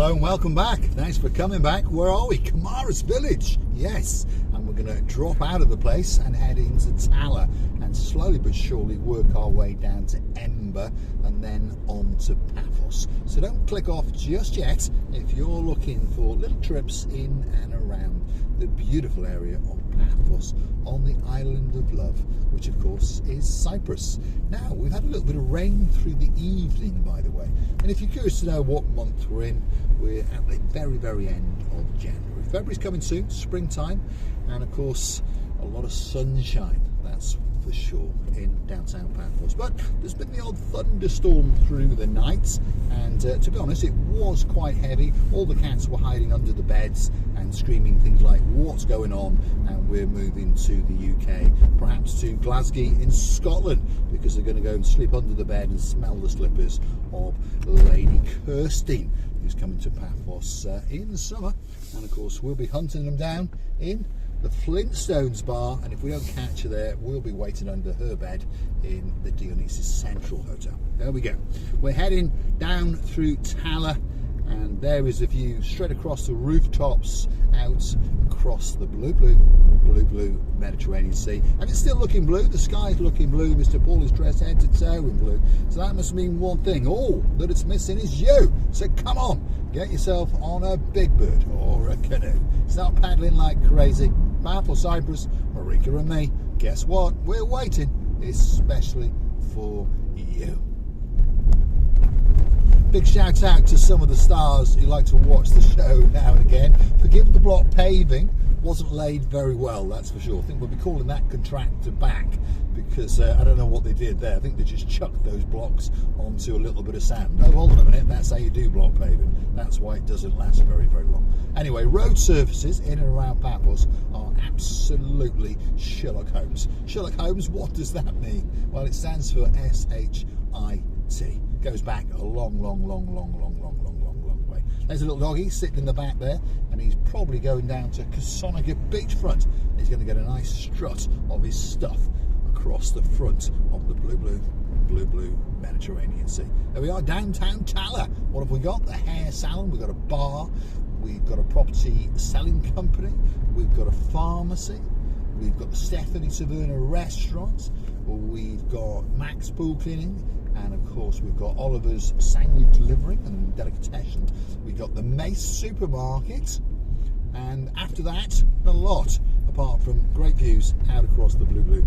Hello and welcome back. Thanks for coming back. Where are we? Kamara's village. Yes. And we're going to drop out of the place and head into Tala and slowly but surely work our way down to Ember and then on to Paphos. So don't click off just yet if you're looking for little trips in and around the beautiful area of Paphos on the island of love, which of course is Cyprus. Now, we've had a little bit of rain through the evening, by the way, and if you're curious to know what month we're in, we're at the very end of January. February's coming soon, springtime, and of course a lot of sunshine, that's for sure, in downtown Paphos. But there's been the odd thunderstorm through the night, and to be honest, it was quite heavy. All the cats were hiding under the beds and screaming things like, what's going on? And we're moving to the UK, perhaps to Glasgow in Scotland, because they're going to go and sleep under the bed and smell the slippers of Lady Kirsty, who's coming to Paphos in the summer. And of course we'll be hunting them down in the Flintstones bar, and if we don't catch her there, we'll be waiting under her bed in the Dionysus Central Hotel. There we go. We're heading down through Tala, and there is a view straight across the rooftops out across the blue Mediterranean Sea. And it's still looking blue, the sky's looking blue. Mr. Paul is dressed head to toe in blue, so that must mean one thing: all that it's missing is you. So come on, get yourself on a big bird or a canoe, start paddling like crazy. Paphos, Cyprus, Marika and me, guess what? We're waiting, especially for you. Big shout out to some of the stars who like to watch the show now and again. Forgive the block paving, wasn't laid very well, that's for sure. I think we'll be calling that contractor back, because I don't know what they did there. I think they just chucked those blocks onto a little bit of sand. Oh, hold on a minute, that's how you do block paving. That's why it doesn't last very long. Anyway, road surfaces in and around Paphos are absolutely Sherlock Holmes. Sherlock Holmes, what does that mean? Well, it stands for S-H-I-T. Goes back a long way. There's a little doggy sitting in the back there, and he's probably going down to Kasonica beachfront. He's going to get a nice strut of his stuff across the front of the blue Mediterranean Sea. There we are, downtown Tala. What have we got? The hair salon, we've got a bar, we've got a property selling company, we've got a pharmacy, we've got the Stephanie Taverna restaurant, we've got Max Pool Cleaning, and of course we've got Oliver's Sandwich Delivering and Delicatessen. We've got the Mace Supermarket, and after that, a lot, apart from great views out across the blue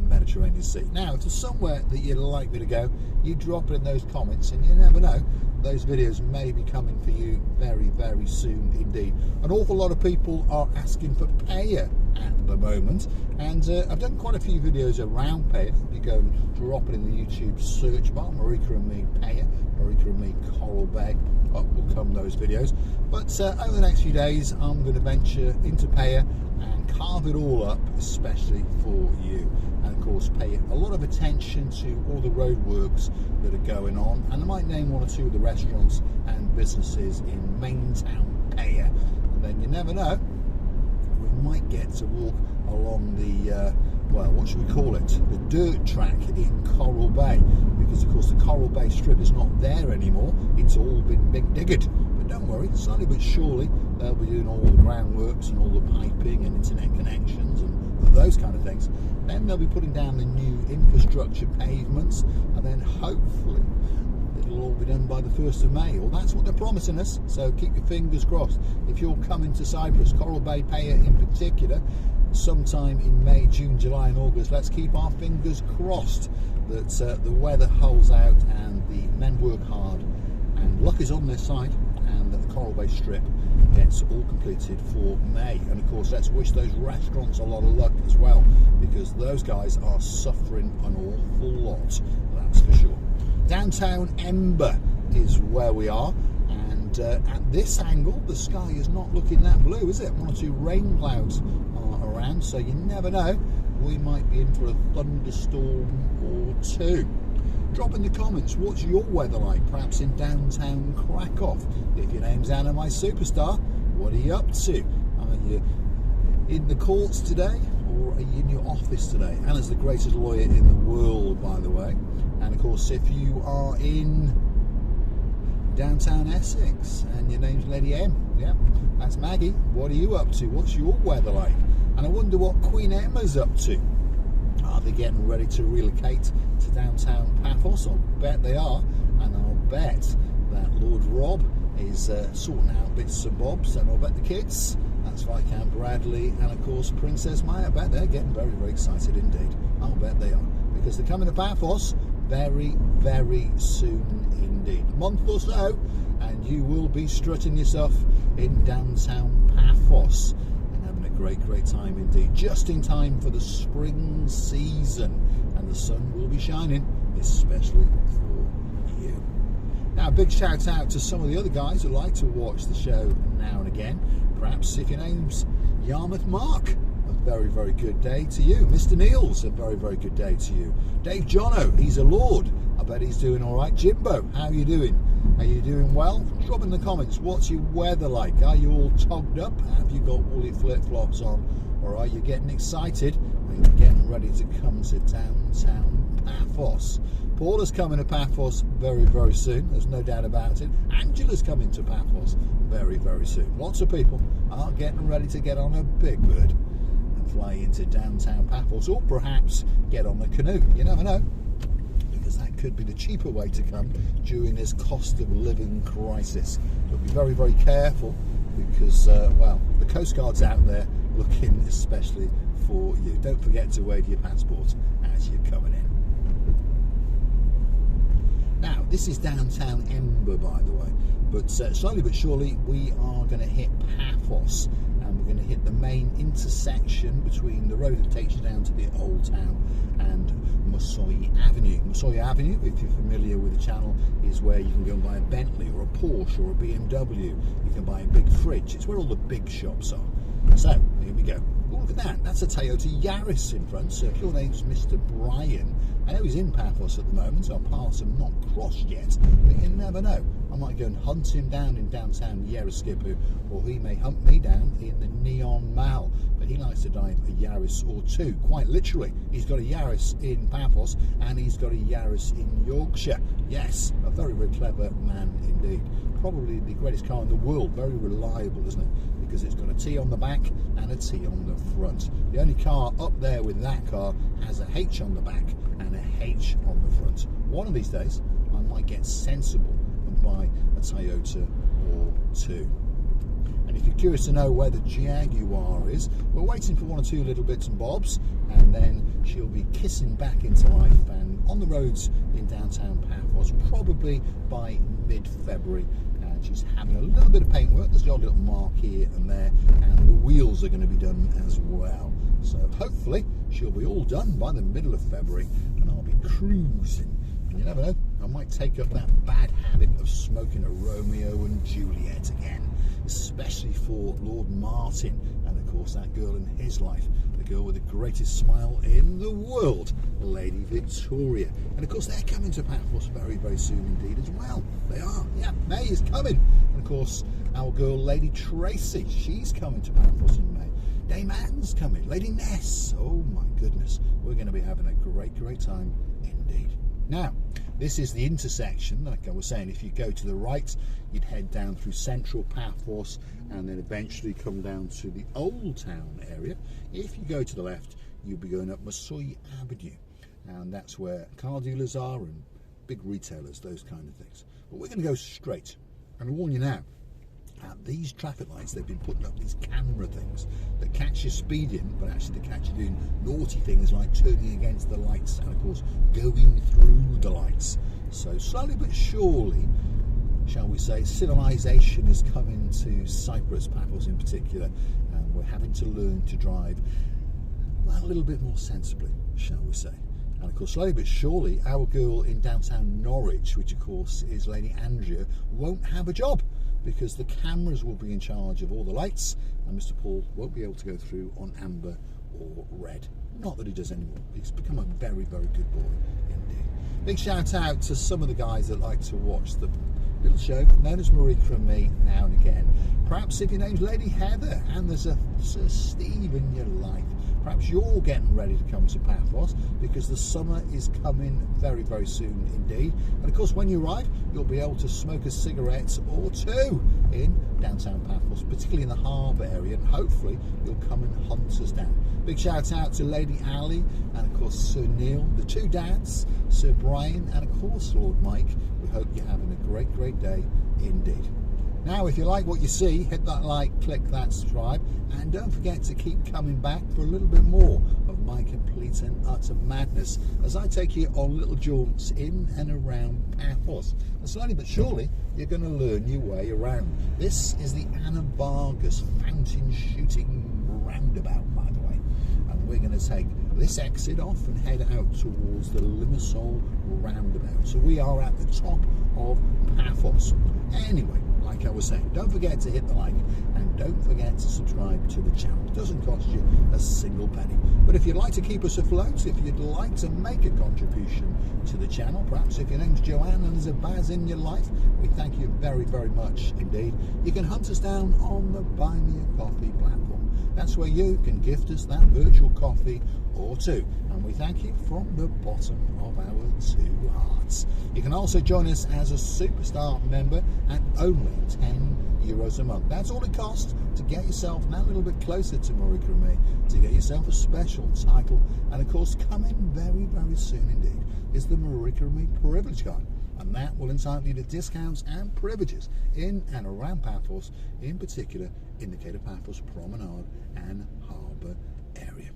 Mediterranean Sea. Now, to somewhere that you'd like me to go, you drop it in those comments, and you never know, those videos may be coming for you very soon indeed. An awful lot of people are asking for Paya at the moment, and I've done quite a few videos around Paya. You go and drop it in the YouTube search bar, Marika and me Paya, Marika and me Coral Bay, up will come those videos. But over the next few days I'm going to venture into Paya and carve it all up, especially for you. And of course pay a lot of attention to all the roadworks that are going on, and I might name one or two of the restaurants and businesses in main town Paya. And then you never know, we might get to walk along the well, what should we call it, the dirt track in Coral Bay, because of course the Coral Bay strip is not there anymore, it's all been big digged. But don't worry, slowly but surely they'll be doing all the groundworks and all the piping and internet connections and those kind of things. Then they'll be putting down the new infrastructure pavements, and then hopefully it'll all be done by the 1st of May, or that's what they're promising us, so keep your fingers crossed. If you're coming to Cyprus, Coral Bay, Paya in particular, sometime in May, June, July and August, let's keep our fingers crossed that the weather holds out and the men work hard and luck is on their side, and that the Coral Bay Strip gets all completed for May. And of course let's wish those restaurants a lot of luck as well, because those guys are suffering an awful lot, that's for sure. Downtown Ember is where we are, and at this angle the sky is not looking that blue, is it? One or two rain clouds are around, so you never know, we might be in for a thunderstorm or two. Drop in the comments, what's your weather like, perhaps in downtown Krakow? If your name's Anna, my superstar, what are you up to? Are you in the courts today, or are you in your office today? Anna's the greatest lawyer in the world, by the way. And of course, if you are in downtown Essex, and your name's Lady M. Yeah, that's Maggie. What are you up to? What's your weather like? And I wonder what Queen Emma's up to. Are they getting ready to relocate to downtown Paphos? I'll bet they are, and I'll bet that Lord Rob is sorting out bits and bobs, and I'll bet the kids, that's Viscount Bradley and of course Princess Maya, I bet they're getting very, very excited indeed. I'll bet they are, because they're coming to Paphos very, very soon indeed. A month or so, and you will be strutting yourself in downtown Paphos and having a great, great time indeed. Just in time for the spring season, and the sun will be shining, especially for you. Now, a big shout out to some of the other guys who like to watch the show now and again. Perhaps if your name's Yarmouth Mark, a very, very good day to you. Mr. Niels, a very, very good day to you. Dave Jono, he's a lord. I bet he's doing all right. Jimbo, how are you doing? Are you doing well? Drop in the comments, what's your weather like? Are you all togged up? Have you got all your flip-flops on? Or are you getting excited and getting ready to come to downtown Paphos? Paula's coming to Paphos very, very soon. There's no doubt about it. Angela's coming to Paphos very, very soon. Lots of people are getting ready to get on a big bird and fly into downtown Paphos, or perhaps get on a canoe. You never know, because that could be the cheaper way to come during this cost of living crisis. But be very, very careful, because, well, the Coast Guard's out there looking especially for you. Don't forget to wave your passport as you're coming in. Now, this is downtown Ember, by the way, but slowly but surely we are going to hit Paphos, and we're going to hit the main intersection between the road that takes you down to the Old Town and Mussoy Avenue. Mussoy Avenue, if you're familiar with the channel, is where you can go and buy a Bentley or a Porsche or a BMW. You can buy a big fridge. It's where all the big shops are. So, here we go. Oh, look at that. That's a Toyota Yaris in front. So if your name's Mr. Brian, I know he's in Paphos at the moment, so our paths have not crossed yet, but you never know. I might go and hunt him down in downtown Yeraskipu, or he may hunt me down in the Neon Mall. But he likes to drive a Yaris or two, quite literally. He's got a Yaris in Paphos, and he's got a Yaris in Yorkshire. Yes, a very, very clever man indeed. Probably the greatest car in the world, very reliable, isn't it? Because it's got a T on the back and a T on the front. The only car up there with that car has a H on the back and a H on the front. One of these days, I might get sensible and buy a Toyota or two. And if you're curious to know where the Jaguar is, we're waiting for one or two little bits and bobs, and then she'll be kissing back into life and on the roads in downtown Paphos, probably by mid-February. And she's having a little bit of paintwork. There's got a little mark here and there, and the wheels are going to be done as well. So hopefully she'll be all done by the middle of February, and I'll be cruising. And you never know, I might take up that bad habit of smoking a Romeo and Juliet again, especially for Lord Martin, and of course that girl in his life, the girl with the greatest smile in the world, Lady Victoria. And of course they're coming to Paphos very, very soon indeed as well. They are, yeah, May is coming. And of course our girl Lady Tracy, she's coming to Paphos in May. Dame Anne's coming, Lady Ness, oh my goodness, we're going to be having a great, great time indeed. Now, this is the intersection. Like I was saying, if you go to the right, you'd head down through central Paphos and then eventually come down to the Old Town area. If you go to the left, you'll be going up Mussoy Avenue, and that's where car dealers are and big retailers, those kind of things. But we're going to go straight, and I warn you now, at these traffic lights, they've been putting up these camera things that catch you speeding, but actually they catch you doing naughty things like turning against the lights and of course going through the lights. So slowly but surely, shall we say, civilization is coming to Cyprus, Paphos in particular, and we're having to learn to drive a little bit more sensibly, shall we say. And of course, slowly but surely, our girl in downtown Norwich, which of course is Lady Andrea, won't have a job, because the cameras will be in charge of all the lights, and Mr. Paul won't be able to go through on amber or red. Not that he does anymore. He's become a very, very good boy indeed. Big shout out to some of the guys that like to watch the little show known as Marika and Me now and again. Perhaps if your name's Lady Heather and there's a Sir Steve in your life, perhaps you're getting ready to come to Paphos because the summer is coming very, very soon indeed. And of course, when you arrive, you'll be able to smoke a cigarette or two in downtown Paphos, particularly in the harbour area, and hopefully you'll come and hunt us down. Big shout out to Lady Ali and of course Sir Neil, the two dads, Sir Brian, and of course Lord Mike. We hope you're having a great, great day indeed. Now, if you like what you see, hit that like, click that subscribe, and don't forget to keep coming back for a little bit more of my complete and utter madness as I take you on little jaunts in and around Paphos. And slowly but surely, you're going to learn your way around. This is the Anabargus fountain shooting roundabout, by the way. And we're going to take this exit off and head out towards the Limassol roundabout. So we are at the top of Paphos. Anyway, like I was saying, don't forget to hit the like and don't forget to subscribe to the channel. It doesn't cost you a single penny. But if you'd like to keep us afloat, if you'd like to make a contribution to the channel, perhaps if your name's Joanne and there's a Baz in your life, we thank you very, very much indeed. You can hunt us down on the Buy Me a Coffee platform. That's where you can gift us that virtual coffee or two. And we thank you from the bottom of our two hearts. You can also join us as a superstar member at only €10 a month. That's all it costs to get yourself now a little bit closer to Marika and Me, to get yourself a special title. And of course, coming very, very soon indeed is the Marika and Me Privilege Card. And that will entitle you to discounts and privileges in and around Paphos, in particular in the Cape Paphos Promenade and Harbour area.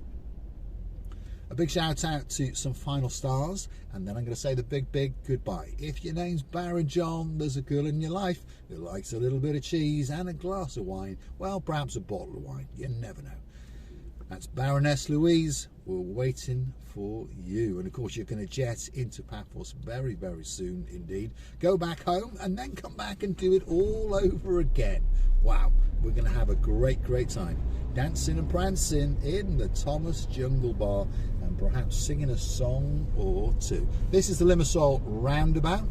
A big shout out to some final stars, and then I'm going to say the big, big goodbye. If your name's Baron John, there's a girl in your life who likes a little bit of cheese and a glass of wine, well, perhaps a bottle of wine, you never know. That's Baroness Louise. We're waiting for you. And of course, you're going to jet into Paphos very, very soon indeed. Go back home and then come back and do it all over again. Wow, we're going to have a great, great time. Dancing and prancing in the Thomas Jungle Bar and perhaps singing a song or two. This is the Limassol roundabout.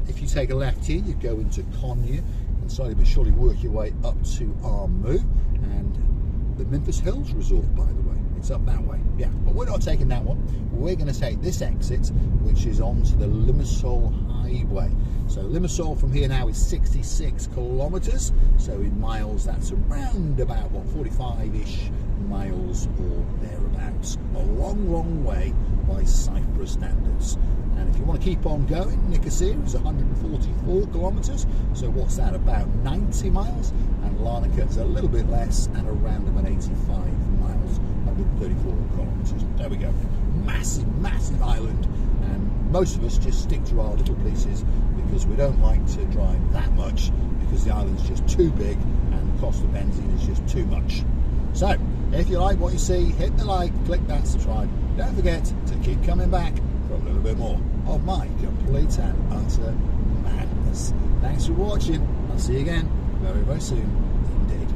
If you take a left here, you go into Konya and slowly but surely work your way up to Armu and the Memphis Hills Resort, by the way. It's up that way. Yeah, but we're not taking that one. We're going to take this exit, which is onto the Limassol Highway. So Limassol from here now is 66 kilometres. So in miles, that's around about, what, 45-ish miles or thereabouts. A long, long way by Cyprus standards. And if you want to keep on going, Nicosia is 144 kilometres. So what's that, about 90 miles? And Larnaca is a little bit less and around about 85 miles, 134 kilometres. There we go. Massive, massive island. And most of us just stick to our little pieces because we don't like to drive that much because the island's just too big and the cost of benzene is just too much. So, if you like what you see, hit the like, click that subscribe. Don't forget to keep coming back for a little bit more of my complete and utter madness. Thanks for watching. I'll see you again very, very soon indeed.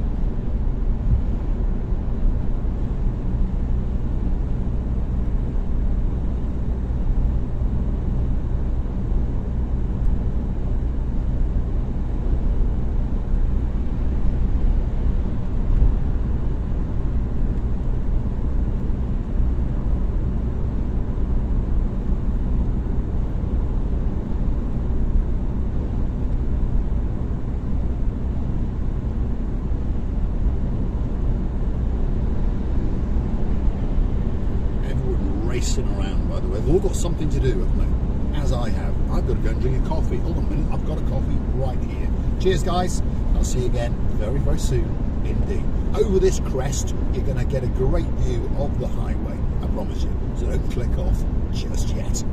Racing around, by the way. They've all got something to do, haven't they? As I have. I've got to go and drink a coffee. Hold on a minute, I've got a coffee right here. Cheers, guys. I'll see you again very, very soon indeed. Over this crest, you're going to get a great view of the highway, I promise you. So don't click off just yet.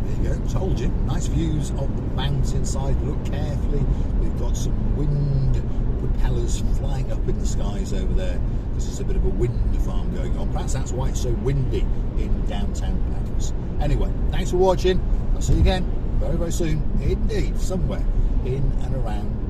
There you go. Told you, nice views of the mountainside. Look carefully. We've got some wind propellers flying up in the skies over there because there's a bit of a wind farm going on. Perhaps that's why it's so windy in downtown Paphos. Anyway, thanks for watching. I'll see you again very, very soon, indeed, somewhere in and around